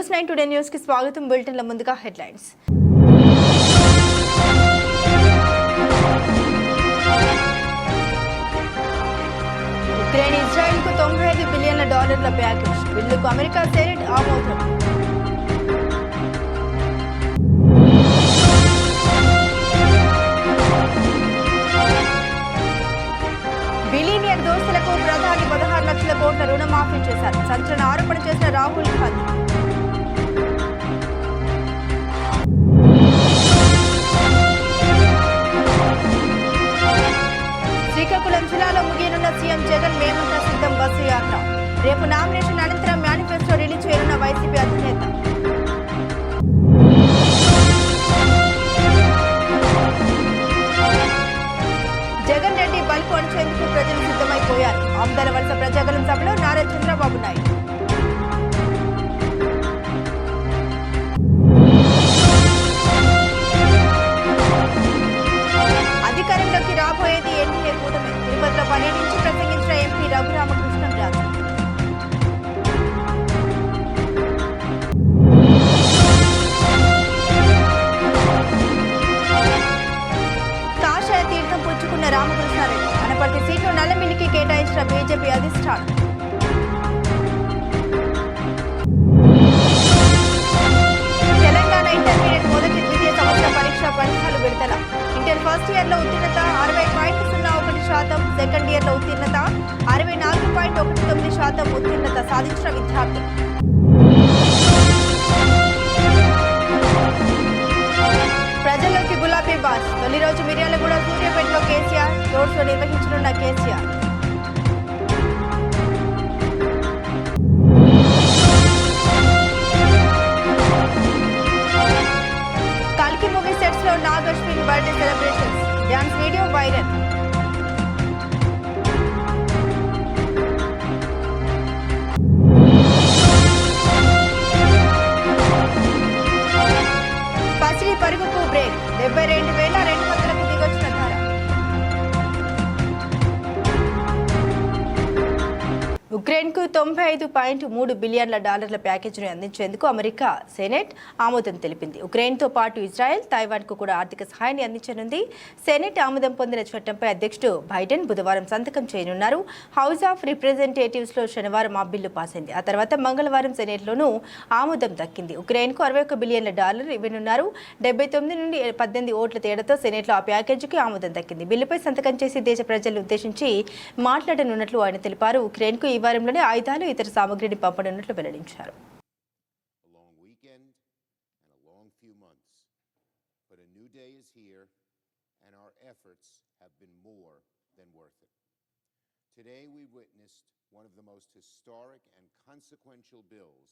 News 9 today news కి స్వాగతం. బులెటిన్ల ముందుగా హెడ్లైన్స్. ఉక్రెయిన్ ఇజ్రాయెల్ కు $95 బిలియన్ల ప్యాకేజ్ బిల్లుకు అమెరికా సెనెట్ ఆమోదం. బిలియనియర్ దోస్తులకు ప్రధాని 16 లక్షల కోట్ల రుణమాఫీ చేశారు. సంచలన ఆరోపణ చేసిన రాహుల్ గాంధీ. శ్రీకాకుళం జిల్లాలో ముగియనున్న సీఎం జగన్ మేమంతా సిద్ధం బస్సు యాత్ర. రేపు నామినేషన్ అనంతరం మేనిఫెస్టో రిలీజ్ చేయనున్న వైసీపీ అధినేత. జగన్ రెడ్డి బలుపు అణచేందుకు ప్రజలు సిద్ధమైపోయారు. ఆమదాల వలస ప్రజాగలం సభలో నారా చంద్రబాబు నాయుడు. అధికారంలోకి రాబోయేది ఎన్డీఏ కూటమి. తిరుపతిలో పర్యటించి ప్రసంగించిన ఎంపీ రఘురామకృష్ణంరాజు. కాషాయ తీర్థం పుచ్చుకున్న రామకృష్ణారెడ్డి. అనపర్తి సీట్లు నల్లమిల్లికి కేటాయించిన బీజేపీ అధిష్టానం. తెలంగాణ ఇంటర్మీడియట్ మొదటి ద్వితీయ సంవత్సర పరీక్షా ఫలితాలు విడుదల. ఇంటర్ ఫస్ట్ ఇయర్ లో ఉత్తీర్ణత 60.01%, సెకండ్ ఇయర్ లో ఉత్తీర్ణత 64.19% ఉత్తీర్ణత సాధించిన విద్యార్థులు. ప్రజల్లోకి గులాబీ బాస్. తొలి రోజు మిర్యాలగూడ సూర్యాపేటలో కేసీఆర్ రోడ్ షో నిర్వహించనున్న కేసీఆర్. కల్కి మూవీ సెట్స్ లో Nag Ashwin birthday celebrations. Dance video viral. పసిడి పరుగుకు బ్రేక్. 72,200లకు దిగొచ్చిన ధర. ఉక్రెయిన్ కు $95.3 బిలియన్ల ప్యాకేజీని అందించేందుకు అమెరికా సెనెట్ ఆమోదం తెలిపింది. ఉక్రెయిన్ తో పాటు ఇజ్రాయెల్, తైవాన్ కు కూడా ఆర్థిక సహాయాన్ని అందించనుంది. సెనెట్ ఆమోదం పొందిన చట్టంపై అధ్యక్షుడు బైడెన్ బుధవారం సంతకం చేయనున్నారు. హౌస్ ఆఫ్ రిప్రజెంటేటివ్స్ లో శనివారం ఆ బిల్లు పాస్ అయింది. ఆ తర్వాత మంగళవారం సెనెట్ లోనూ ఆమోదం దక్కింది. ఉక్రెయిన్ కు $61 బిలియన్ల ఇవ్వనున్నారు. 79 నుండి 18 ఓట్ల తేడాతో సెనెట్ లో ఆ ప్యాకేజీకి ఆమోదం దక్కింది. బిల్లుపై సంతకం చేసి దేశ ప్రజలను ఉద్దేశించి మాట్లాడనున్నట్లు ఆయన తెలిపారు. ఉక్రెయిన్ కు ఈ వారంలోనే ఆయుధాలు, ఇతర సామగ్రిని పంపనున్నట్లు వెల్లడించారు. Today we witnessed one of the most historic and consequential bills.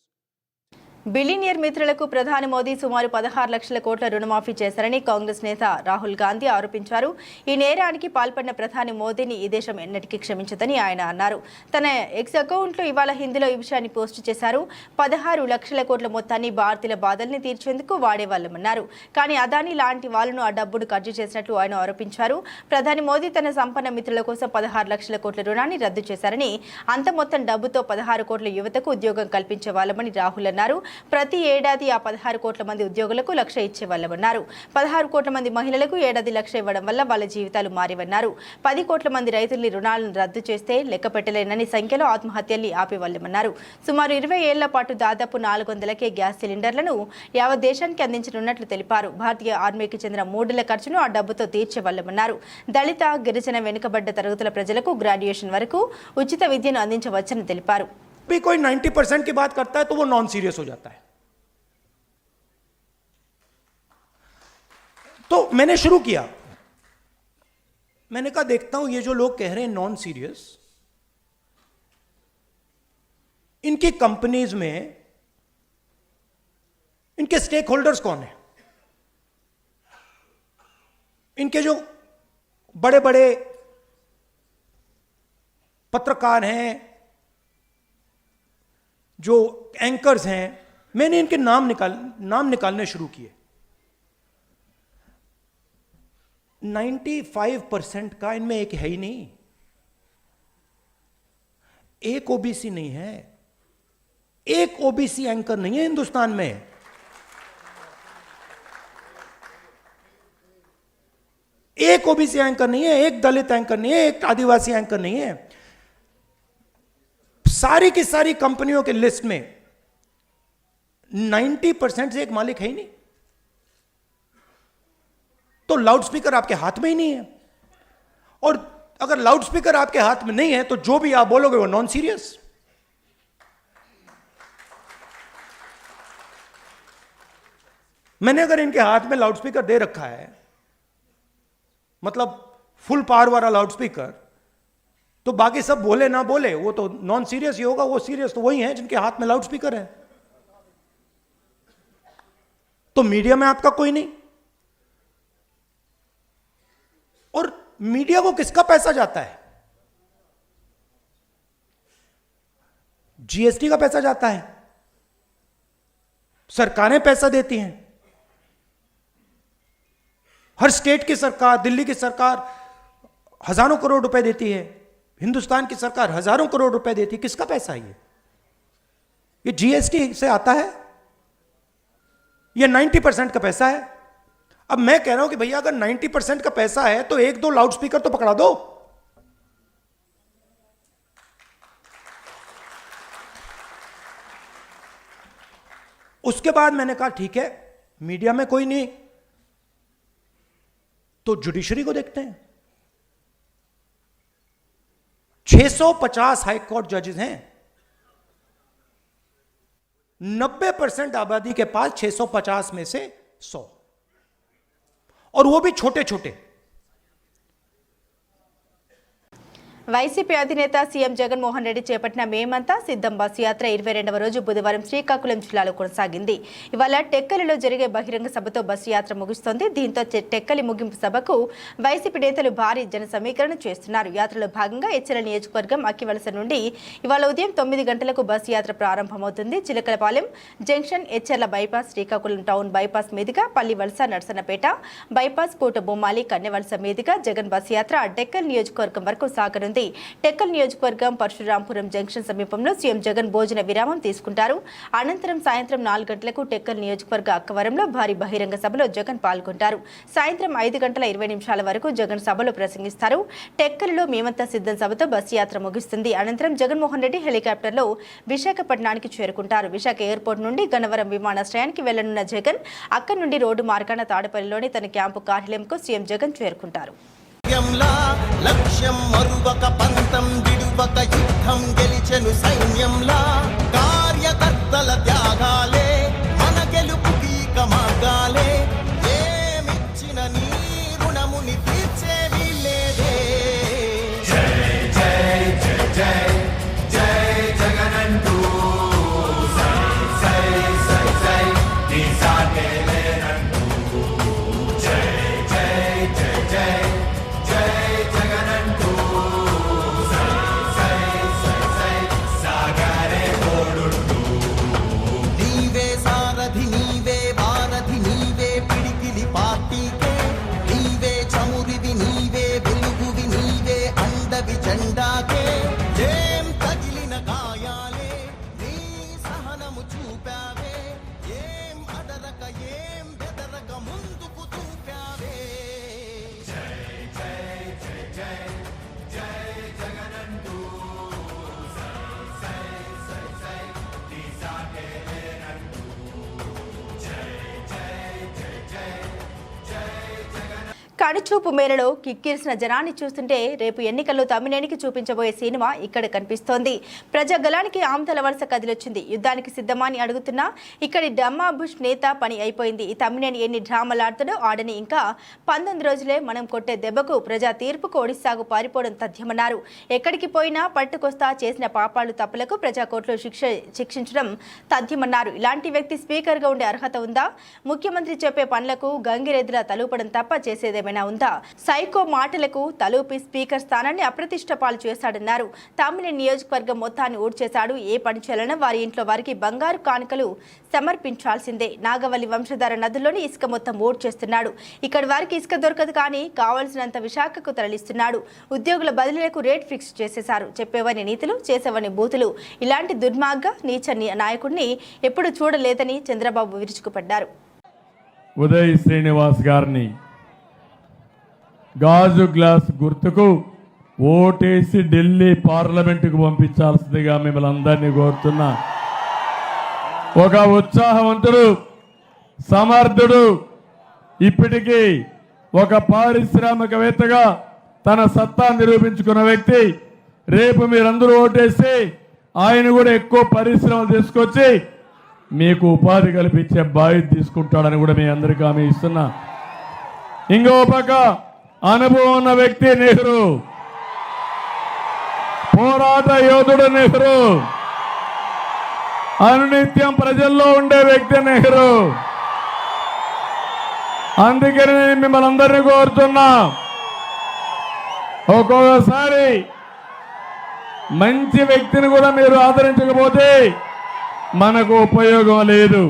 Billionaire మిత్రులకు ప్రధాని మోదీ సుమారు 16 లక్షల కోట్ల రుణమాఫీ చేశారని కాంగ్రెస్ నేత రాహుల్ గాంధీ ఆరోపించారు. ఈ నేరానికి పాల్పడిన ప్రధాని మోదీని ఈ దేశం ఎన్నటికీ క్షమించదని ఆయన అన్నారు. తన ఎక్స్ అకౌంట్లో ఇవాళ హిందీలో ఈ విషయాన్ని పోస్టు చేశారు. 16 లక్షల కోట్ల మొత్తాన్ని భారతీయుల బాధల్ని తీర్చేందుకు వాడేవాళ్లమన్నారు. కానీ అదానీ లాంటి వాళ్లను ఆ డబ్బును ఖర్చు చేసినట్లు ఆయన ఆరోపించారు. ప్రధాని మోదీ తన సంపన్న మిత్రుల కోసం 16 లక్షల కోట్ల రుణాన్ని రద్దు చేశారని, అంత మొత్తం డబ్బుతో 16 కోట్ల యువతకు ఉద్యోగం కల్పించే వాళ్ళమని రాహుల్ అన్నారు. ప్రతి ఏడాది ఆ 16 కోట్ల మంది ఉద్యోగులకు లక్ష ఇచ్చేవాళ్లమన్నారు. 16 కోట్ల మంది మహిళలకు ఏడాది లక్ష ఇవ్వడం వల్ల వాళ్ళ జీవితాలు మారేవన్నారు. 10 కోట్ల మంది రైతుల్ని రుణాలను రద్దు చేస్తే లెక్క పెట్టలేనని సంఖ్యలో ఆత్మహత్యల్ని ఆపేవాళ్లమన్నారు. సుమారు 20 ఏళ్ల పాటు దాదాపు 400కే గ్యాస్ సిలిండర్లను యావత్ దేశానికి అందించనున్నట్లు తెలిపారు. భారతీయ ఆర్మీకి చెందిన 3 ఏళ్ల ఖర్చును ఆ డబ్బుతో తీర్చేవాళ్లమన్నారు. దళిత, గిరిజన, వెనుకబడ్డ తరగతుల ప్రజలకు గ్రాడ్యుయేషన్ వరకు ఉచిత విద్యను అందించవచ్చని తెలిపారు. भी कोई 90% की बात करता है तो वो नॉन सीरियस हो जाता है. तो मैंने शुरू किया, मैंने कहा देखता हूं ये जो लोग कह रहे हैं नॉन सीरियस, इनकी कंपनीज में इनके स्टेक होल्डर्स कौन है, इनके जो बड़े बड़े पत्रकार हैं, जो एंकर्स हैं, मैंने इनके नाम निकालने शुरू किए. 95% का इनमें एक है ही नहीं, एक ओबीसी नहीं है, एक ओबीसी एंकर नहीं है हिंदुस्तान में। एक ओबीसी एंकर नहीं है, एक दलित एंकर नहीं है, एक आदिवासी एंकर नहीं है। सारी की सारी कंपनियों के लिस्ट में 90% से एक मालिक है ही नहीं। तो लाउडस्पीकर आपके हाथ में ही नहीं है, और अगर लाउडस्पीकर आपके हाथ में नहीं है तो जो भी आप बोलोगे वो नॉन सीरियस। मैंने अगर इनके हाथ में लाउडस्पीकर दे रखा है, मतलब फुल पावर वाला लाउडस्पीकर, तो बाकी सब बोले ना बोले वो तो नॉन सीरियस ही होगा। वो सीरियस तो वही है जिनके हाथ में लाउडस्पीकर है। तो मीडिया में आपका कोई नहीं। और मीडिया को किसका पैसा जाता है? जीएसटी का पैसा जाता है, सरकारें पैसा देती हैं। हर स्टेट की सरकार, दिल्ली की सरकार हजारों करोड़ रुपए देती है, हिंदुस्तान की सरकार हजारों करोड़ रुपए देती है। किसका पैसा है ये जीएसटी से आता है। ये 90% का पैसा है। अब मैं कह रहा हूं कि भैया अगर 90% का पैसा है तो एक दो लाउडस्पीकर तो पकड़ा दो। उसके बाद मैंने कहा ठीक है, मीडिया में कोई नहीं तो जुडिशरी को देखते हैं। 650 हाई कोर्ट जजेस हैं, 90% आबादी के पास 650 में से 100, और वो भी छोटे छोटे। వైసీపీ అధినేత సీఎం జగన్మోహన్ రెడ్డి చేపట్టిన మేమంతా సిద్ధం బస్సు యాత్ర 22వ రోజు బుధవారం శ్రీకాకుళం జిల్లాలో కొనసాగింది. ఇవాళ టెక్కలిలో జరిగే బహిరంగ సభతో బస్సు యాత్ర ముగుస్తోంది. దీంతో టెక్కలి ముగింపు సభకు వైసీపీ నేతలు భారీ జన సమీకరణ చేస్తున్నారు. యాత్రలో భాగంగా ఎచ్చెర్ల నియోజకవర్గం అక్కివలస నుండి ఇవాళ ఉదయం 9 గంటలకు బస్సు యాత్ర ప్రారంభమవుతుంది. Chilakalapalem junction, Etcherla bypass, Srikakulam town bypass మీదుగా పల్లివలస, నర్సన్నపేట బైపాస్, కోట బొమ్మాలి, కన్నెవలస మీదుగా జగన్ బస్సు యాత్ర టెక్కల్ నియోజకవర్గం వరకు సాగనుంది. టెక్కల్ నియోజకవర్గం పరశురాంపురం జంక్షన్ సమీపంలో సీఎం జగన్ భోజన విరామం తీసుకుంటారు. అనంతరం సాయంత్రం 4 గంటలకు టెక్కల్ నియోజకవర్గ అక్కవరంలో భారీ బహిరంగ సభలో జగన్ పాల్గొంటారు. సాయంత్రం 5 గంటల 20 నిమిషాల వరకు జగన్ సభలో ప్రసంగిస్తారు. టెక్కల్లో మేమంతా సిద్ధం సభతో బస్సు యాత్ర ముగుస్తుంది. అనంతరం జగన్మోహన్ రెడ్డి హెలికాప్టర్లో విశాఖపట్నానికి చేరుకుంటారు. విశాఖ ఎయిర్పోర్ట్ నుండి గన్నవరం విమానాశ్రయానికి వెళ్లనున్న జగన్ అక్కడి నుండి రోడ్డు మార్గాన తాడపల్లిలోని తన క్యాంపు కార్యాలయంకు సీఎం జగన్ చేరుకుంటారు. లక్ష్యం మరువక పంతం విడువక యుద్ధం గెలిచెను సైన్యంలా కార్యకర్తల త్యాగాలే మన గెలుపుకి మార్గాలే ఏమిచ్చిన నీ రుణముని తీర్చేవి లేదే. జై జై జై జై జై జగనంటూ సై సై సై సై నీ సాటే లేనంటూ జై జై జై జై కడుచూపు మేరలో కిక్కిరిసిన జనాన్ని చూస్తుంటే రేపు ఎన్నికల్లో తమ్మినేనికి చూపించబోయే సినిమా ఇక్కడ కనిపిస్తోంది. ప్రజాగలానికి ఆమ్తల వలస కదిలొచ్చింది. యుద్ధానికి సిద్ధమని అడుగుతున్నా ఇక్కడి డమ్మా బుష్ నేత పని అయిపోయింది. ఈ తమ్మినేని ఎన్ని డ్రామాలాడుతాడో ఆడని. ఇంకా 19 రోజులే మనం కొట్టే దెబ్బకు ప్రజా తీర్పుకు ఒడిశాకు పారిపోవడం తథ్యమన్నారు. ఎక్కడికి పోయినా పట్టుకొస్తా చేసిన పాపాలు తప్పులకు ప్రజాకోర్టులో శిక్షించడం తథ్యమన్నారు. ఇలాంటి వ్యక్తి స్పీకర్గా ఉండే అర్హత ఉందా? ముఖ్యమంత్రి చెప్పే పనులకు గంగిరెద్దులా తలూపడం తప్ప చేసేదేమైనా ఏమైనా ఉందా? సైకో మాటలకు తలూపి స్పీకర్ స్థానాన్ని అప్రతిష్ట పాలు చేశాడన్నారు. తమ్మినేని నియోజకవర్గం మొత్తాన్ని ఊడ్చేశాడు. ఏ పని చేయాలన్నా వారి ఇంట్లో వారికి బంగారు కానుకలు సమర్పించాల్సిందే. నాగవల్లి వంశధార నదుల్లోని ఇసుక మొత్తం ఊడ్చేస్తున్నాడు. ఇక్కడ వారికి ఇసుక దొరకదు, కానీ కావాల్సినంత విశాఖకు తరలిస్తున్నాడు. ఉద్యోగుల బదిలీలకు రేట్ ఫిక్స్ చేసేశారు. చెప్పేవని నీతులు, చేసేవని బూతులు. ఇలాంటి దుర్మార్గ నీచ నాయకుడిని ఎప్పుడు చూడలేదని చంద్రబాబు విరుచుకుపడ్డారు. ఉదయ్ శ్రీనివాస్ గారిని గాజు గ్లాస్ గుర్తుకు ఓటేసి ఢిల్లీ పార్లమెంటుకు పంపించాల్సిందిగా మిమ్మల్ని అందరినీ కోరుతున్నా. ఒక ఉత్సాహవంతుడు, సమర్థుడు, ఇప్పటికీ ఒక పారిశ్రామికవేత్తగా తన సత్తా నిరూపించుకున్న వ్యక్తి. రేపు మీరందరూ ఓటేసి ఆయన కూడా ఎక్కువ పరిశ్రమలు తీసుకొచ్చి మీకు ఉపాధి కల్పించే బాధ్యత తీసుకుంటాడని కూడా మీ అందరికీ హామీ ఇస్తున్నా. ఇంకో పక్క అనుభవం ఉన్న వ్యక్తి నెహ్రూ, పోరాట యోధుడు నెహ్రూ, అనునిత్యం ప్రజల్లో ఉండే వ్యక్తి నెహ్రూ. అందుకని నేను మిమ్మల్ని అందరినీ కోరుతున్నా, ఒక్కొక్కసారి మంచి వ్యక్తిని కూడా మీరు ఆదరించకపోతే మనకు ఉపయోగం లేదు.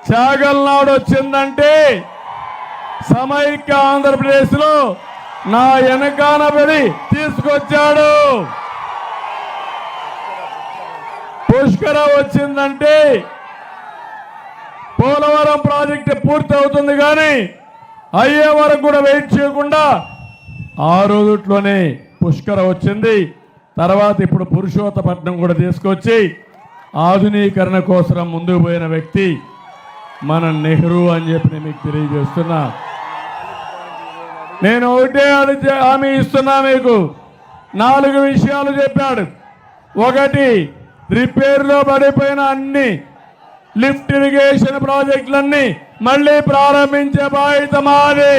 చాగల్నాడు వచ్చిందంటే సమైక్య ఆంధ్రప్రదేశ్లో నా వెనకాన పడి తీసుకొచ్చాడు. పుష్కర వచ్చిందంటే పోలవరం ప్రాజెక్టు పూర్తి అవుతుంది, కానీ అయ్యే వరకు కూడా వెయిట్ చేయకుండా ఆ రోజుట్లోనే పుష్కర వచ్చింది. తర్వాత ఇప్పుడు పురుషోత్తపట్నం కూడా తీసుకొచ్చి ఆధునీకరణ కోసం ముందుకు పోయిన వ్యక్తి మన నెహ్రూ అని చెప్పి మీకు తెలియజేస్తున్నా. నేను ఒకటే హామీ ఇస్తున్నా మీకు. 4 విషయాలు చెప్పాడు. ఒకటి, రిపేర్లో పడిపోయిన అన్ని లిఫ్ట్ ఇరిగేషన్ ప్రాజెక్టులన్నీ మళ్ళీ ప్రారంభించే బాధ్యత మాది.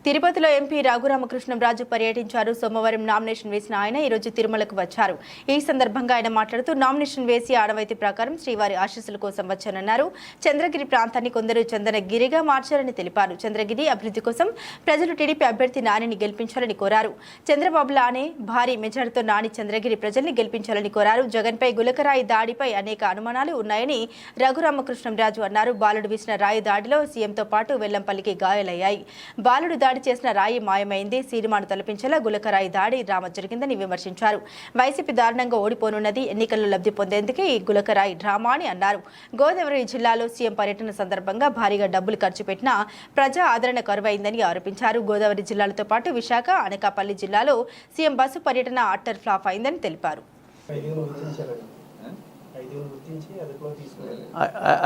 తిరుపతిలో ఎంపీ రఘురామకృష్ణంరాజు పర్యటించారు. సోమవారం నామినేషన్ వేసిన ఆయన ఈరోజు తిరుమలకు వచ్చారు. ఈ సందర్భంగా ఆయన మాట్లాడుతూ నామినేషన్ వేసి ఆడవైతి ప్రకారం శ్రీవారి ఆశీస్సుల కోసం వచ్చానన్నారు. చంద్రగిరి ప్రాంతాన్ని కొందరు చందనగిరిగా మార్చారని తెలిపారు. చంద్రగిరి అభివృద్ధి కోసం ప్రజలు టీడీపీ అభ్యర్థి నానిని గెలిపించాలని కోరారు. చంద్రబాబులానే భారీ మెజార్టీతో నాని చంద్రగిరి ప్రజల్ని గెలిపించాలని కోరారు. జగన్పై గులకరాయి దాడిపై అనేక అనుమానాలు ఉన్నాయని రఘురామకృష్ణంరాజు అన్నారు. బాలుడు వేసిన రాయి దాడిలో సీఎంతో పాటు వెల్లంపల్లికి గాయాలయ్యాయి. బాలుడు దాడి చేసిన రాయి మాయమైంది. సినిమాను తలపించేలా గులకరాయి దాడి డ్రామా జరిగిందని విమర్శించారు. వైసీపీ దారుణంగా ఓడిపోనున్నది. ఎన్నికల్లో లబ్ధి పొందేందుకే ఈ గులకరాయి డ్రామా అని అన్నారు. గోదావరి జిల్లాలో సీఎం పర్యటన సందర్భంగా భారీగా డబ్బులు ఖర్చు పెట్టినా ప్రజా ఆదరణ కరువైందని ఆరోపించారు. గోదావరి జిల్లాలతో పాటు విశాఖ, అనకాపల్లి జిల్లాలో సీఎం బస్సు పర్యటన అట్టర్ ఫ్లాప్ అయిందని తెలిపారు.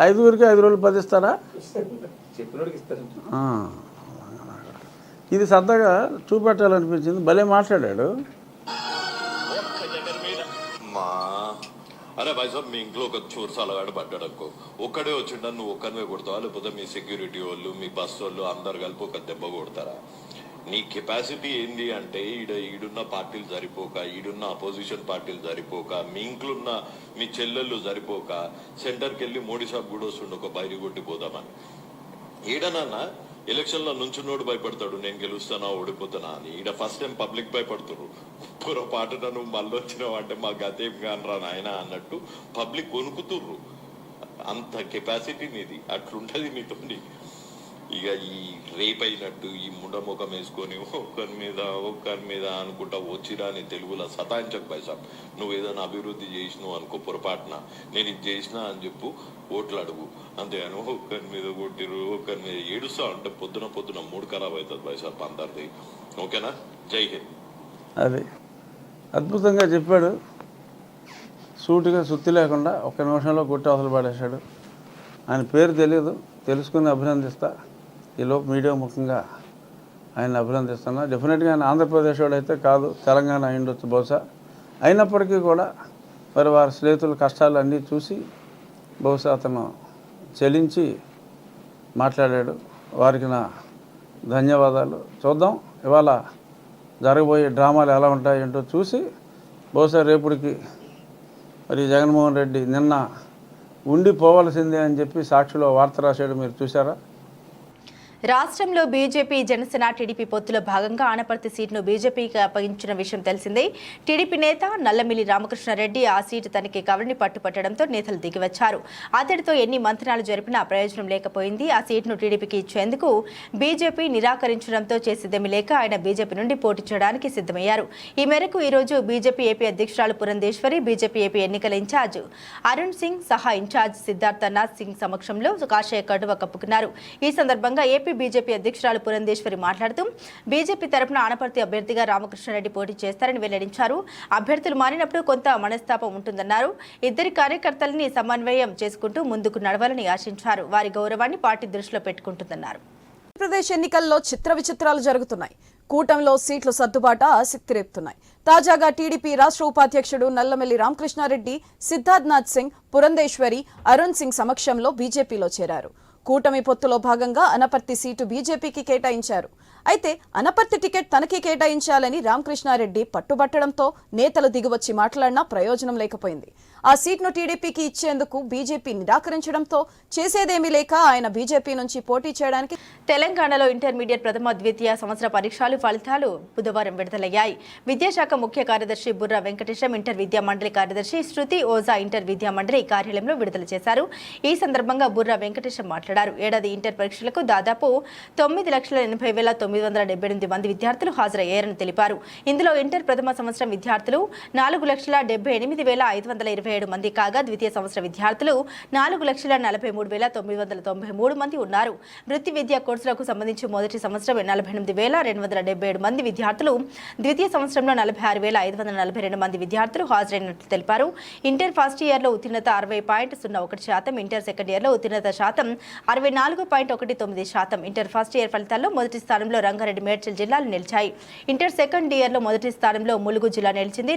5 రోజులు 10 ఇస్తారా? ఇది సరదాగా చూపెట్టాలనిపించింది. భలే మాట్లాడాడు. అరే భాయ్ సాబ్, మీ ఇంట్లో ఒక చోరు సలగాడు పడ్డాడు అనుకో, ఒక్కడే వచ్చిండ నువ్వు ఒక్కనే కొడతావా, లేకపోతే మీ సెక్యూరిటీ వాళ్ళు, మీ బస్సు వాళ్ళు అందరు కలిపి ఒక దెబ్బ కొడతారా? నీ కెపాసిటీ ఏంది అంటే ఈడున్న పార్టీలు సరిపోక, ఈడున్న అపోజిషన్ పార్టీలు సరిపోక, మీ ఇంట్లో ఉన్న మీ చెల్లెళ్ళు సరిపోక సెంటర్కి వెళ్ళి మోడీ సాబ్ కూడా వస్తుండే ఒక బయలు కొట్టి పోదామని. ఈడనన్నా ఎలక్షన్లో నుంచున్నోడు భయపడతాడు, నేను గెలుస్తానా ఓడిపోతానా అని. ఈడ ఫస్ట్ టైం పబ్లిక్ భయపడుతుర్రు. పొరపాటున నువ్వు మళ్ళీ వచ్చినావు అంటే మా గతేం కానరా నాయన అన్నట్టు పబ్లిక్ వణుకుతుర్రు. అంత కెపాసిటీ నీది, అట్లుంటది నీతోని. ఇక ఈ రేప్ అయినట్టు ఈ ముండముఖం వేసుకొని ఒక్కరి మీద అనుకుంటా వచ్చిరాని తెలుగులో సతాయించక పైసాబ్. నువ్వు ఏదైనా అభివృద్ధి చేసినావు అనుకో, పొరపాటున నేను ఇది చేసినా అని చెప్పు, ఓట్లు అడుగు. అంతేగాని ఒక్కరి మీద కొట్టిరు, ఒక్కరి మీద ఏడుస్తా అంటే పొద్దున మూడు ఖరాబ్ అవుతుంది పైసాబ్ అందరిది. ఓకేనా? జై హింద్. అది అద్భుతంగా చెప్పాడు. సూటిగా సుత్తి లేకుండా 1 నిమిషంలో కొట్టి అవసరం పడేశాడు. ఆయన పేరు తెలియదు, తెలుసుకుని అభినందిస్తా. ఈలోపు మీడియా ముఖ్యంగా ఆయన అభినందిస్తున్నా. డెఫినెట్గా ఆయన ఆంధ్రప్రదేశ్ వాడు అయితే కాదు, తెలంగాణ అయ్యుండొచ్చు బహుశా. అయినప్పటికీ కూడా మరి వారి స్నేహితుల కష్టాలు అన్నీ చూసి బహుశా అతను చెలించి మాట్లాడాడు. వారికి నా ధన్యవాదాలు. చూద్దాం ఇవాళ జరగబోయే డ్రామాలు ఎలా ఉంటాయి ఏంటో చూసి బహుశా రేపుడికి మరి జగన్మోహన్ రెడ్డి నిన్న ఉండిపోవాల్సిందే అని చెప్పి సాక్షిలో వార్త రాశాడు. మీరు చూసారా? రాష్ట్రంలో బీజేపీ జనసేన టీడీపీ పొత్తులో భాగంగా ఆనపర్తి సీటును బీజేపీకి అప్పగించిన విషయం తెలిసిందే. టీడీపీ నేత నల్లమిల్లి రామకృష్ణారెడ్డి ఆ సీటు తనకి కవర్ని పట్టుపట్టడంతో నేతలు దిగివచ్చారు. అతడితో ఎన్ని మంత్రాలు జరిపినా ప్రయోజనం లేకపోయింది. ఆ సీటును టీడీపీకి ఇచ్చేందుకు బీజేపీ నిరాకరించడంతో చేసేదేమీ లేక ఆయన బీజేపీ నుండి పోటీ చేయడానికి సిద్ధమయ్యారు. ఈ మేరకు ఈ రోజు బీజేపీ ఏపీ అధ్యక్షురాలు పురంధేశ్వరి, బీజేపీ ఏపీ ఎన్నికల ఇన్ఛార్జ్ అరుణ్ సింగ్ సహా ఇన్ఛార్జ్ సిద్ధార్థనాథ్ సింగ్ సమక్షంలో కాషాయ కడువ కప్పుకున్నారు. ఈ సందర్భంగా ఏపీ బీజేపీ అధ్యక్షురాలు పురంధేశ్వరి మాట్లాడుతూ బీజేపీ తరపున ఆనపర్తి అభ్యర్థిగా రామకృష్ణారెడ్డి పోటీ చేస్తారని వెల్లడించారు. అభ్యర్థులు మారినప్పుడు కొంత మనస్తాపం ఉంటుందన్నారు. ఇద్దరి కార్యకర్తలని సమన్వయం చేసుకుంటూ ముందుకు నడవాలని ఆశించారు. వారి గౌరవాన్ని పార్టీ దృష్టిలో పెట్టుకుంటుందన్నారు. ఆంధ్రప్రదేశ్ ఎన్నికల్లో చిత్ర విచిత్రాలు జరుగుతున్నాయి. కూటమిలో సీట్లు సర్దుబాటు ఆసక్తి రేపుతున్నాయి. తాజాగా టీడీపీ రాష్ట్ర ఉపాధ్యక్షుడు నల్లమిల్లి రామకృష్ణారెడ్డి, సిద్ధార్థనాథ్ సింగ్, పురంధేశ్వరి, అరుణ్ సింగ్ సమక్షంలో బీజేపీలో చేరారు. కూటమి పొత్తులో భాగంగా అనపర్తి సీటు బీజేపీకి కేటాయించారు. అయితే అనపర్తి టికెట్ తనకి కేటాయించాలని రామకృష్ణారెడ్డి పట్టుబట్టడంతో నేతలు దిగివచ్చి మాట్లాడినా ప్రయోజనం లేకపోయింది. ఆ సీట్ను టీడీపీకి ఇచ్చేందుకు బీజేపీ నిరాకరించడంతో చేసేదేమీ లేక ఆయన బీజేపీ నుంచి పోటీ చేయడానికి తెలంగాణలో ఇంటర్మీడియట్ ప్రథమ ద్వితీయ సంవత్సర పరీక్షలు ఫలితాలు బుధవారం విడుదలయ్యాయి. విద్యాశాఖ ముఖ్య కార్యదర్శి బుర్రా వెంకటేశం, ఇంటర్ విద్యా మండలి కార్యదర్శి శృతి ఓజా ఇంటర్ విద్యా మండలి కార్యాలయంలో విడుదల చేశారు. ఈ సందర్భంగా బుర్రా వెంకటేశం మాట్లాడారు. ఏడాది ఇంటర్ పరీక్షలకు దాదాపు 9,80,978 మంది విద్యార్థులు హాజరయ్యారని తెలిపారు. ఇందులో ఇంటర్ ప్రథమ సంవత్సరం విద్యార్థులు 4,78,527 మంది కాగా ద్వితీయ సంవత్సర విద్యార్థులు 4,43,993 మంది ఉన్నారు. వృత్తి విద్యా కోర్సులకు సంబంధించి మొదటి సంవత్సరం 48,277 మంది విద్యార్థులు, ద్వితీయ సంవత్సరంలో 46,542 మంది విద్యార్థులు హాజరైనట్లు తెలిపారు. ఇంటర్ ఫస్ట్ ఇయర్లో ఉత్తీర్ణత 60.01%, ఇంటర్ సెకండ్ ఇయర్లో ఉత్తీర్ణత శాతం 64.19%. ఇంటర్ ఫస్ట్ ఇయర్ ఫలితాల్లో మొదటి స్థానంలో రంగారెడ్డి, మేడ్చల్ జిల్లాలు నిలిచాయి. ఇంటర్ సెకండ్ ఇయర్లో మొదటి స్థానంలో ములుగు జిల్లా నిలిచింది.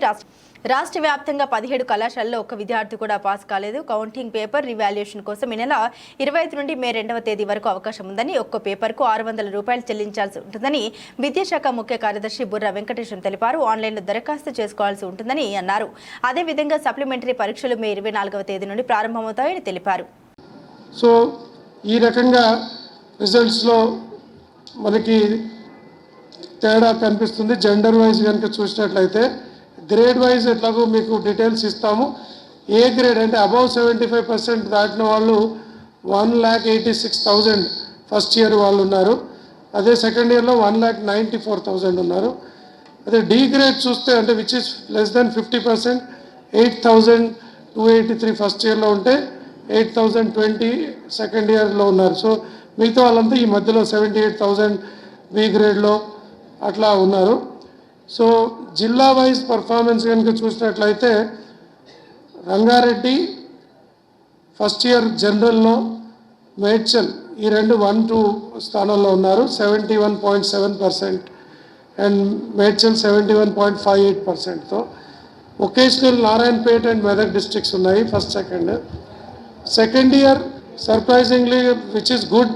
రాష్ట్ర వ్యాప్తంగా 17 కళాశాలలో ఒక్క విద్యార్థి కూడా పాస్ కాలేదు. కౌంటింగ్ పేపర్ రివాల్యుయేషన్ కోసం ఈ నెల 25 నుండి మే 2వ తేదీ వరకు అవకాశం ఉందని, ఒక్కో పేపర్కు ₹600 చెల్లించాల్సి ఉంటుందని విద్యాశాఖ ముఖ్య కార్యదర్శి బుర్రా వెంకటేశం తెలిపారు. ఆన్లైన్లో దరఖాస్తు చేసుకోవాల్సి ఉంటుందని అన్నారు. అదేవిధంగా సప్లిమెంటరీ పరీక్షలు మే 24వ తేదీ నుండి ప్రారంభమవుతాయని తెలిపారు. సో ఈ రకంగా రిజల్ట్స్లో మనకి తేడా కనిపిస్తుంది. జెండర్ వైజ్ కనుక చూసినట్లయితే గ్రేడ్ వైజ్ ఎట్లాగో మీకు డీటెయిల్స్ ఇస్తాము. ఏ గ్రేడ్ అంటే అబౌవ్ 75% దాటిన వాళ్ళు 1,86,000 ఫస్ట్ ఇయర్ వాళ్ళు ఉన్నారు. అదే సెకండ్ ఇయర్లో 1,94,000 ఉన్నారు. అదే డి గ్రేడ్ చూస్తే అంటే which is less than 50%, 8,283 first ఇయర్లో ఉంటే 8,020 సెకండ్ ఇయర్లో ఉన్నారు. సో మిగతా వాళ్ళంతా ఈ మధ్యలో 78,000 బి గ్రేడ్లో అట్లా ఉన్నారు. సో జిల్లా వైజ్ పర్ఫార్మెన్స్ కనుక చూసినట్లయితే రంగారెడ్డి ఫస్ట్ ఇయర్ జనరల్లో, మేడ్చల్ ఈ రెండు 1-2 స్థానంలో ఉన్నారు 71.7% అండ్ మేడ్చల్ 71.58%తో. Vocational Narayanpet and Medak districts ఉన్నాయి first second year surprisingly which is good.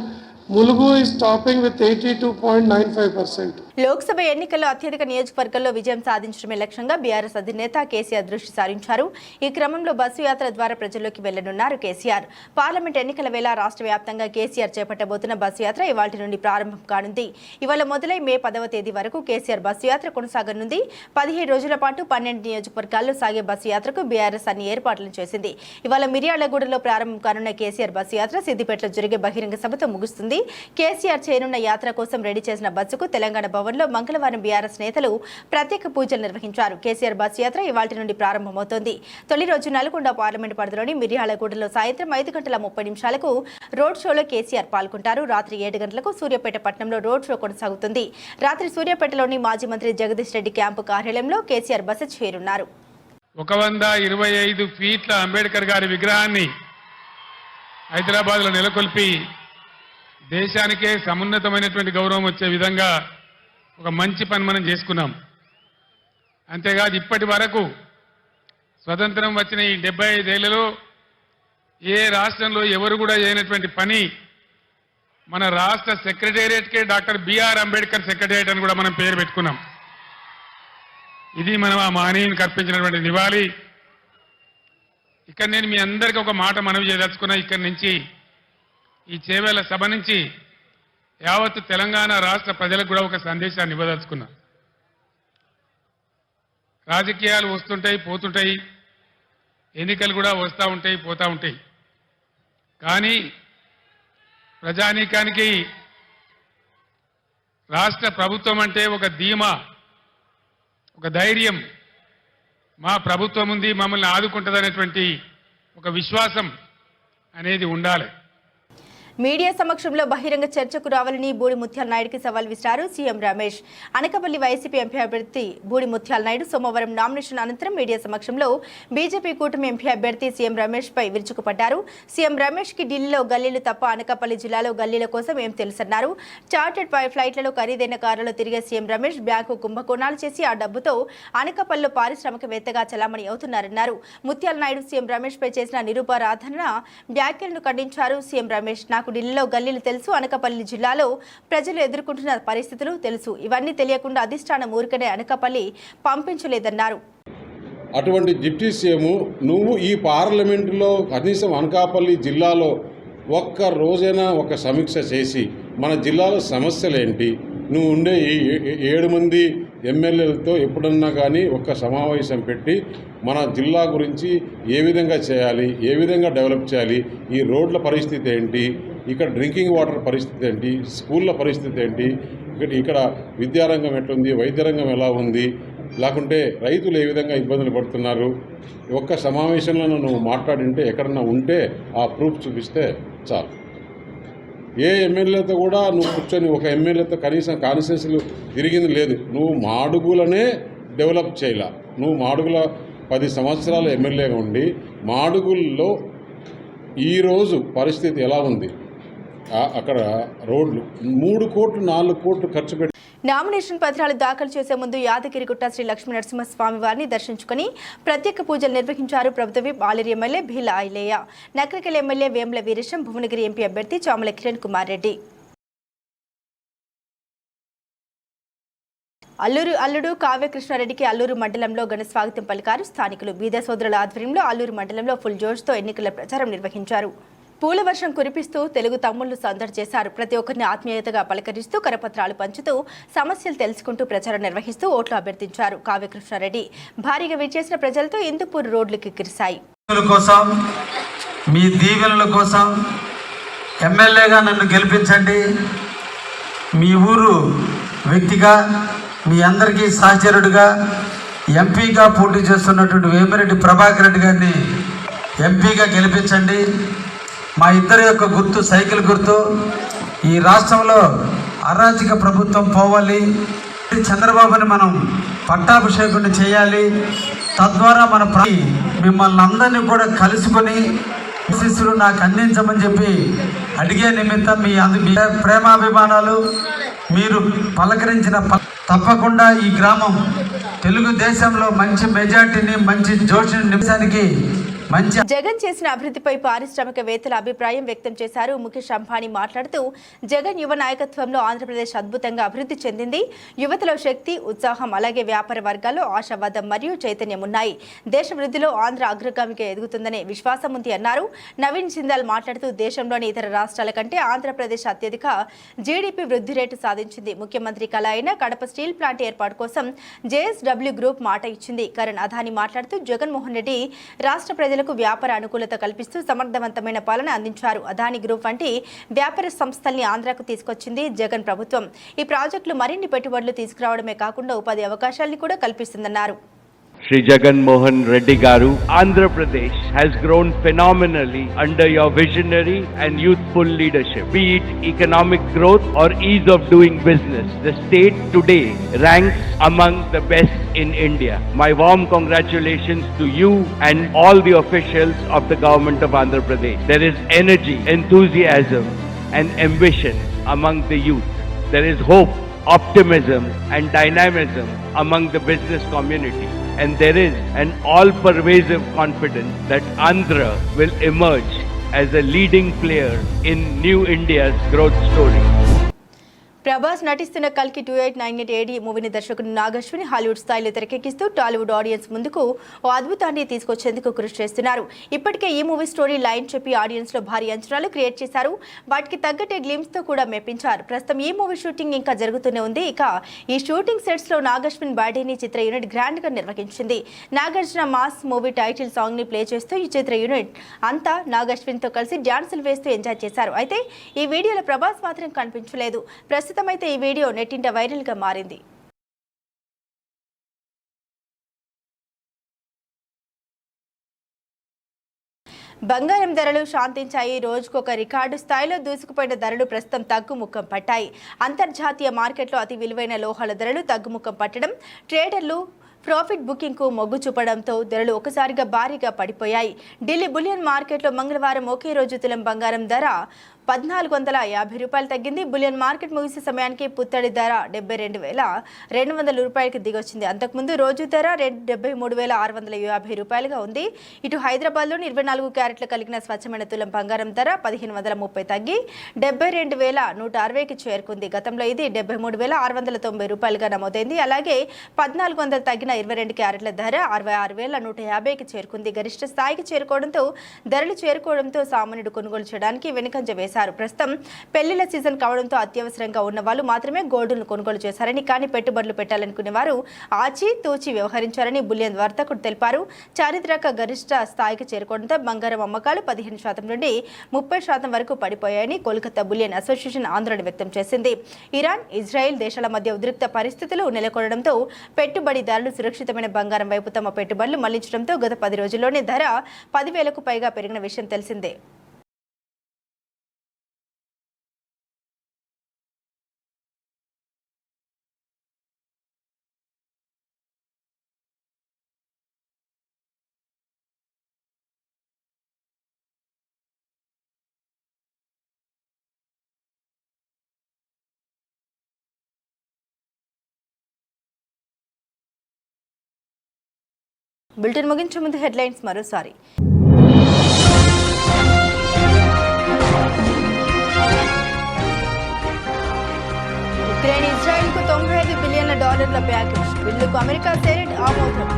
Mulugu is topping with 82.95%. Lok Sabha ఎన్నికల్లో అత్యధిక నియోజకవర్గాల్లో విజయం సాధించడమే లక్ష్యంగా బీఆర్ఎస్ అధినేత కేసీఆర్ దృష్టి సారించారు. ఈ క్రమంలో బస్సు యాత్ర ద్వారా ప్రజల్లోకి వెళ్లనున్నారు కేసీఆర్. పార్లమెంట్ ఎన్నికల వేళ రాష్ట్ర వ్యాప్తంగా కేసీఆర్ చేపట్టబోతున్న బస్సు యాత్ర ఇవాళ్టి నుండి ప్రారంభం కానుంది. ఇవాళ మొదలై మే 10వ తేదీ వరకు కేసీఆర్ బస్సు యాత్ర కొనసాగనుంది. 17 రోజుల పాటు 12 నియోజకవర్గాల్లో సాగే బస్సు యాత్రకు బీఆర్ఎస్ అన్ని ఏర్పాట్లను చేసింది. ఇవాళ మిర్యాలగూడలో ప్రారంభం కానున్న కేసీఆర్ బస్సు యాత్ర సిద్దిపేటలో జరిగే బహిరంగ సభతో ముగుస్తుంది. కేసీఆర్ చేరున్న యాత్ర కోసం రెడీ చేసిన బస్సుకు తెలంగాణ భవన్లో మంగళవారం బీఆర్ఎస్ నేతలు ప్రత్యేక పూజలు నిర్వహించారు. కేసీఆర్ బస్సు యాత్ర ఇవాళ్టి నుండి ప్రారంభమవుతోంది. తొలి రోజు నల్గొండ పార్లమెంటు పరిధిలోని మిర్యాలగూడలో సాయంత్రం 5:30 రోడ్ షోలో కేసీఆర్ పాల్గొంటారు. రాత్రి 7 గంటలకు సూర్యాపేట పట్టణంలో రోడ్ షో కొనసాగుతుంది. రాత్రి సూర్యాపేటలోని మాజీ మంత్రి జగదీష్ రెడ్డి క్యాంపు కార్యాలయంలో కేసీఆర్ బస్సు చేరున్నారు. 125 ఫీట్ల అంబేద్కర్ గారి విగ్రహాన్ని హైదరాబాద్లో నెలకొల్పి దేశానికే సమున్నతమైనటువంటి గౌరవం వచ్చే విధంగా ఒక మంచి పని మనం చేసుకున్నాం. అంతేకాదు ఇప్పటి వరకు స్వతంత్రం వచ్చిన ఈ 75 ఏళ్లలో ఏ రాష్ట్రంలో ఎవరు కూడా చేయనటువంటి పని మన రాష్ట్ర సెక్రటేరియట్కే డాక్టర్ బిఆర్ అంబేద్కర్ సెక్రటేరియట్ అని కూడా మనం పేరు పెట్టుకున్నాం. ఇది మనం ఆ మహనీయునికి అర్పించినటువంటి నివాళి. ఇక్కడ నేను మీ అందరికీ ఒక మాట మనవి చేయదలుచుకున్నా. ఇక్కడి నుంచి ఈ చేవేళ్ల సభ నుంచి యావత్తు తెలంగాణ రాష్ట్ర ప్రజలకు కూడా ఒక సందేశాన్ని ఇవ్వదలుచుకున్నా. రాజకీయాలు వస్తుంటాయి, పోతుంటాయి, ఎన్నికలు కూడా వస్తూ ఉంటాయి, పోతూ ఉంటాయి. కానీ ప్రజానీకానికి రాష్ట్ర ప్రభుత్వం అంటే ఒక ధీమా, ఒక ధైర్యం, మా ప్రభుత్వం ఉంది, మమ్మల్ని ఆదుకుంటుందనేటువంటి ఒక విశ్వాసం అనేది ఉండాలి. మీడియా సమక్షంలో బహిరంగ చర్చకు రావాలని బూడి ముత్యాల నాయుడుకి సవాల్ విసిరారు CM Ramesh. Anakapalli YCP MP అభ్యర్థి బూడి ముత్యాల నాయుడు సోమవారం నామినేషన్ అనంతరం మీడియా సమక్షంలో బీజేపీ కూటమి ఎంపీ అభ్యర్థి సీఎం రమేష్ పై విరుచుకుపడ్డారు. సీఎం రమేష్ కి ఢిల్లీలో గల్లీలు తప్ప అనకాపల్లి జిల్లాలో గల్లీల కోసం ఏం తెలుసన్నారు. చార్టెడ్ ఫ్లైట్లలో ఖరీదైన కారులో తిరిగే సీఎం రమేష్ బ్యాంకు కుంభకోణాలు చేసి ఆ డబ్బుతో అనకాపల్లిలో పారిశ్రామికవేత్తగా చలామణి అవుతున్నారన్నారు. ముత్యాల నాయుడు సీఎం రమేష్ పై చేసిన నిరూపరాధన వ్యాఖ్యలను ఖండించారు. సీఎం రమేష్ నాకు ఢిల్లీలో గల్లీలు తెలుసు, అనకాపల్లి జిల్లాలో ప్రజలు ఎదుర్కొంటున్న పరిస్థితులు తెలుసు, ఇవన్నీ తెలియకుండా అధిష్టానం ఊరికనే అనకాపల్లి పంపించలేదన్నారు. అటువంటి డిప్యూటీ సీఎం నువ్వు ఈ పార్లమెంటులో కనీసం అనకాపల్లి జిల్లాలో ఒక్క రోజైనా ఒక సమీక్ష చేసి మన జిల్లాలో సమస్యలేంటి, నువ్వు ఉండే ఈ 7 మంది ఎమ్మెల్యేలతో ఎప్పుడన్నా కానీ ఒక సమావేశం పెట్టి మన జిల్లా గురించి ఏ విధంగా చేయాలి, ఏ విధంగా డెవలప్ చేయాలి, ఈ రోడ్ల పరిస్థితి ఏంటి, ఇక్కడ డ్రింకింగ్ వాటర్ పరిస్థితి ఏంటి, స్కూళ్ళ పరిస్థితి ఏంటి, ఇక్కడ విద్యారంగం ఎట్లుంది, వైద్యరంగం ఎలా ఉంది, లేకుంటే రైతులు ఏ విధంగా ఇబ్బందులు పడుతున్నారు, ఒక్క సమావేశంలో నువ్వు మాట్లాడింటే ఎక్కడన్నా ఉంటే ఆ ప్రూఫ్ చూపిస్తే చాలు. ఏ ఎమ్మెల్యేతో కూడా నువ్వు కూర్చొని ఒక ఎమ్మెల్యేతో కనీసం కాన్స్టిట్యున్సీలు తిరిగింది లేదు. నువ్వు మాడుగులనే డెవలప్ చేయలే. నువ్వు మాడుగుల 10 సంవత్సరాల ఎమ్మెల్యేగా ఉండి మాడుగుల్లో ఈరోజు పరిస్థితి ఎలా ఉంది, అక్కడ రోడ్లు 3 కోట్లు 4 కోట్లు ఖర్చు పెట్టి నామినేషన్ పత్రాలు దాఖలు చేసే ముందు యాదగిరిగుట్ట శ్రీ లక్ష్మీ నరసింహస్వామి వారిని దర్శించుకుని ప్రత్యేక పూజలు నిర్వహించారు. ప్రభుత్వ whip Aleru MLA Beerla Ailaiah, Nakrekal MLA Vemula Veeresham, Bhuvanagiri MP అభ్యర్థి చామల కిరణ్ కుమార్ రెడ్డి. అల్లుడు కావ్యకృష్ణారెడ్డికి అల్లూరు మండలంలో ఘన స్వాగతం పలికారు స్థానికులు. బీద సోదరుల ఆధ్వర్యంలో అల్లూరు మండలంలో ఫుల్ జోష్తో ఎన్నికల ప్రచారం నిర్వహించారు. పూల వర్షం కురిపిస్తూ తెలుగు తమ్ముళ్లు సందడి చేశారు. ప్రతి ఒక్కరిని ఆత్మీయతగా పలకరిస్తూ కరపత్రాలు పంచుతూ సమస్యలు తెలుసుకుంటూ ప్రచారం నిర్వహిస్తూ ఓట్లు అభ్యర్థించారు. కావ్యకృష్ణారెడ్డి భారీగా విచ్చేసిన ప్రజలతో ఇందుపూర్ రోడ్లకు కిరిశాయి. మీ దీవెనల కోసం ఎమ్మెల్యేగా నన్ను గెలిపించండి. మీ ఊరు వ్యక్తిగా మీ అందరికీ సహచరుడిగా ఎంపీగా పోటీ చేస్తున్నటువంటి వేమిరెడ్డి ప్రభాకర్ రెడ్డి గారిని ఎంపీగా గెలిపించండి. మా ఇద్దరి యొక్క గుర్తు సైకిల్ గుర్తు. ఈ రాష్ట్రంలో అరాచక ప్రభుత్వం పోవాలి. చంద్రబాబుని మనం పట్టాభిషేకం చేయాలి. తద్వారా మన మిమ్మల్ని అందరినీ కూడా కలుసుకొని శిష్యులు నాకు అందించమని చెప్పి అడిగే నిమిత్తం మీ ప్రేమాభిమానాలు మీరు పలకరించిన తప్పకుండా ఈ గ్రామం తెలుగుదేశంలో మంచి మెజార్టీని మంచి జోషిని నిమిషానికి జగన్ చేసిన అభివృద్ధిపై పారిశ్రామికవేత్తల అభిప్రాయం వ్యక్తం చేశారు. ముఖేష్ అంబానీ మాట్లాడుతూ జగన్ యువ నాయకత్వంలో ఆంధ్రప్రదేశ్ అద్భుతంగా అభివృద్ధి చెందింది. యువతలో శక్తి, ఉత్సాహం, అలాగే వ్యాపార వర్గాల్లో ఆశావాదం మరియు చైతన్యం ఉన్నాయి. దేశ వృద్ధిలో ఆంధ్ర అగ్రగామిగా ఎదుగుతుందనే విశ్వాసం ఉంది అన్నారు. నవీన్ జిందాల్ మాట్లాడుతూ దేశంలోని ఇతర రాష్ట్రాల కంటే ఆంధ్రప్రదేశ్ అత్యధిక జీడీపీ వృద్ధి రేటు సాధించింది. ముఖ్యమంత్రి కళ అయిన కడప స్టీల్ ప్లాంట్ ఏర్పాటు కోసం జేఎస్డబ్ల్యూ గ్రూప్ మాట ఇచ్చింది. కరణ్ అదానీ మాట్లాడుతూ జగన్మోహన్ రెడ్డి రాష్ట్ర ప్రజలకు వ్యాపార అనుకూలత కల్పిస్తూ సమర్థవంతమైన పాలన అందించారు. అదానీ గ్రూప్ వంటి వ్యాపార సంస్థల్ని ఆంధ్రాకు తీసుకొచ్చింది జగన్ ప్రభుత్వం. ఈ ప్రాజెక్టులు మరిన్ని పెట్టుబడులు తీసుకురావడమే కాకుండా ఉపాధి అవకాశాలను కూడా కల్పిస్తుందన్నారు. Shri Jagan Mohan Reddy Garu, Andhra Pradesh has grown phenomenally under your visionary and youthful leadership. Be it economic growth or ease of doing business, the state today ranks among the best in India. My warm congratulations to you and all the officials of the government of Andhra Pradesh. There is energy, enthusiasm and ambition among the youth. There is hope, optimism and dynamism among the business community. And there is an all-pervasive confidence that Andhra will emerge as a leading player in New India's growth story. Prabhas నటిస్తున్న కల్కి 2898 AD మూవీని దర్శకుడు Nagashwini Hollywood స్థాయిలో తెరకెక్కిస్తూ Tollywood audience ముందుకు ఓ అద్భుతాన్ని తీసుకొచ్చేందుకు కృషి చేస్తున్నారు. ఇప్పటికే ఈ మూవీ స్టోరీ లైన్ చెప్పి ఆడియన్స్ లో భారీ అంచనాలు క్రియేట్ చేశారు. వాటికి తగ్గట్టే గ్లిమ్స్ తో కూడా మెప్పించారు. ప్రస్తుతం ఈ మూవీ షూటింగ్ ఇంకా జరుగుతూనే ఉంది. ఇక ఈ షూటింగ్ సెట్స్ లో నాగశ్విన్ బర్త్డేని చిత్ర యూనిట్ గ్రాండ్ గా నిర్వహించింది. Nagarjuna mass movie title song ని ప్లే చేస్తూ ఈ చిత్ర యూనిట్ అంతా నాగశ్విన్ తో కలిసి డాన్సులు వేస్తూ ఎంజాయ్ చేశారు. అయితే ఈ వీడియోలో ప్రభాస్ మాత్రం కనిపించలేదు. ప్రస్తుతం అయితే ఈ వీడియో నెట్టింట వైరల్ గా మారింది. బంగారం ధరలు శాంతించాయి. రోజుకొక రికార్డు స్థాయిలో దూసుకుపోయిన ధరలు ప్రస్తుతం తగ్గుముఖం పట్టాయి. అంతర్జాతీయ మార్కెట్లో అతి విలువైన లోహాల ధరలు తగ్గుముఖం పట్టడం, ట్రేడర్లు ప్రాఫిట్ బుకింగ్ కు మొగ్గు చూపడంతో ధరలు ఒకసారిగా భారీగా పడిపోయాయి. ఢిల్లీ బులియన్ మార్కెట్లో మంగళవారం ఒకే రోజు తులం బంగారం ధర 1450 రూపాయలు తగ్గింది. బులియన్ మార్కెట్ ముగిసే సమయానికి పుత్తడి ధర 72,200 రూపాయలకి దిగొచ్చింది. అంతకుముందు రోజు ధర 73,650 రూపాయలుగా ఉంది. ఇటు హైదరాబాద్లోని 24 క్యారెట్లు కలిగిన స్వచ్ఛమైన తులం బంగారం ధర 1530 తగ్గి 72,160కి చేరుకుంది. గతంలో ఇది 73,690 రూపాయలుగా నమోదైంది. అలాగే 1400 తగ్గిన 22 క్యారెట్ల ధర 66,150కి చేరుకుంది. గరిష్ట స్థాయికి చేరుకోవడంతో ధరలు చేరుకోవడంతో సామాన్యుడు కొనుగోలు చేయడానికి వెనుకంజ వేశారు. ప్రస్తుతం పెళ్లిళ్ల సీజన్ కావడంతో అత్యవసరంగా ఉన్న వాళ్ళు మాత్రమే గోల్డ్ను కొనుగోలు చేశారని, కానీ పెట్టుబడులు పెట్టాలనుకునే వారు ఆచి తూచి వ్యవహరించారని బులియన్ వర్తకుడు తెలిపారు. చారిత్రక గరిష్ట స్థాయికి చేరుకోవడంతో బంగారం అమ్మకాలు 15% నుండి 30% వరకు పడిపోయాయని కోల్కతా బులియన్ అసోసియేషన్ ఆందోళన వ్యక్తం చేసింది. ఇరాన్, ఇజ్రాయెల్ దేశాల మధ్య ఉద్రిక్త పరిస్థితులు నెలకొనడంతో పెట్టుబడిదారులు సురక్షితమైన బంగారం వైపు తమ పెట్టుబడులు మళ్లించడంతో గత 10 రోజుల్లోనే ధర 10,000కు పైగా పెరిగిన విషయం తెలిసిందే. బులెటిన్ ముగించే ముందు హెడ్లైన్స్ మరోసారి. ఉక్రెయిన్ ఇజ్రాయెల్కు $95 బిలియన్ల ప్యాకేజ్ బిల్లుకు అమెరికా సెనెట్ ఆమోదం.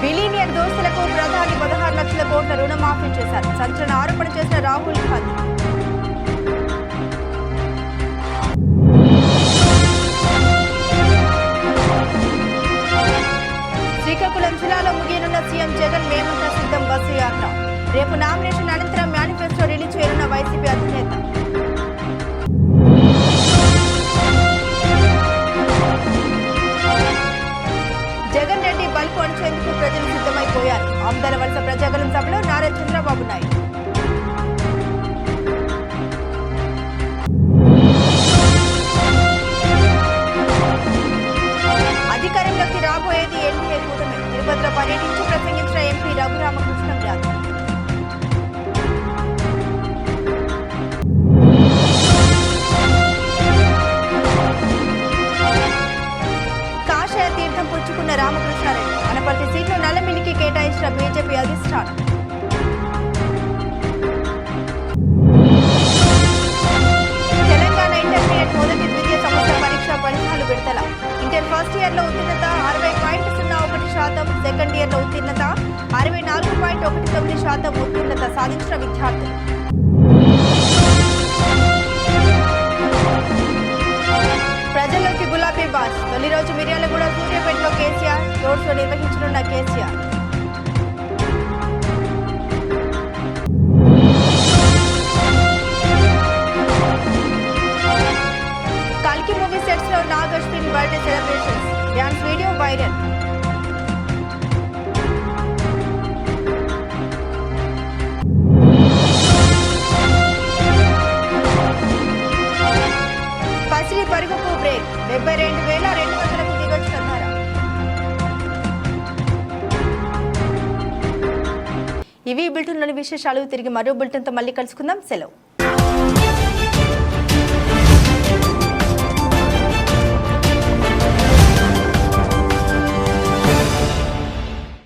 బిలియనియర్ దోస్తులకు ప్రధాని 16 లక్షల కోట్ల రుణమాఫీ చేశారు. సంచలన ఆరోపణ చేసిన రాహుల్ గాంధీ. శ్రీకాకుళం జిల్లాలో ముగియనున్న సీఎం జగన్ మేమంతా సిద్ధం బస్సు యాత్ర. రేపు నామినేషన్ అనంతరం మేనిఫెస్టో రిలీజ్ చేయనున్న వైసీపీ అధినేత. జగన్ రెడ్డి బల్పు అణచేందుకు ప్రజలు సిద్ధమైపోయారు. ఆమదాల వలస ప్రజాగలం సభలో నారా చంద్రబాబు నాయుడు. అధికారంలోకి రాబోయేది ఎన్డీఏ కూటమి. తిరుపతిలో పర్యటించి ప్రసంగించిన ఎంపీ రఘురామకృష్ణంరాజు. కాషాయ తీర్థం పుచ్చుకున్న రామకృష్ణారెడ్డి. అనపర్తి సీట్లు నల్లమిల్లికి కేటాయించిన బీజేపీ అధిష్టానం. తెలంగాణ ఇంటర్మీడియట్ మొదటి ద్వితీయ సంవత్సర పరీక్షా ఫలితాలు విడుదల. ఇంటర్ ఫస్ట్ ఇయర్ లో ఉత్తీర్ణత 60.01%, సెకండ్ ఇయర్ లో ఉత్తీర్ణత 64.19% ఉత్తీర్ణత సాధించిన విద్యార్థులు. ప్రజల్లోకి గులాబీ బాస్. తొలి రోజు మిర్యాలగూడ సూర్యాపేటలో కేసీఆర్ రోడ్ షో నిర్వహించనున్న కేసీఆర్. కల్కి మూవీ సెట్స్ లో Nag Ashwin birthday celebrations. Dance video viral. పసిడి పరుగుకు బ్రేక్. 72,200కు దిగొచ్చిన ధర. ఇవి బులెటిన్లోని విశేషాలు. తిరిగి మరో బులెటిన్తో మళ్ళీ కలుసుకుందాం. సెలవు.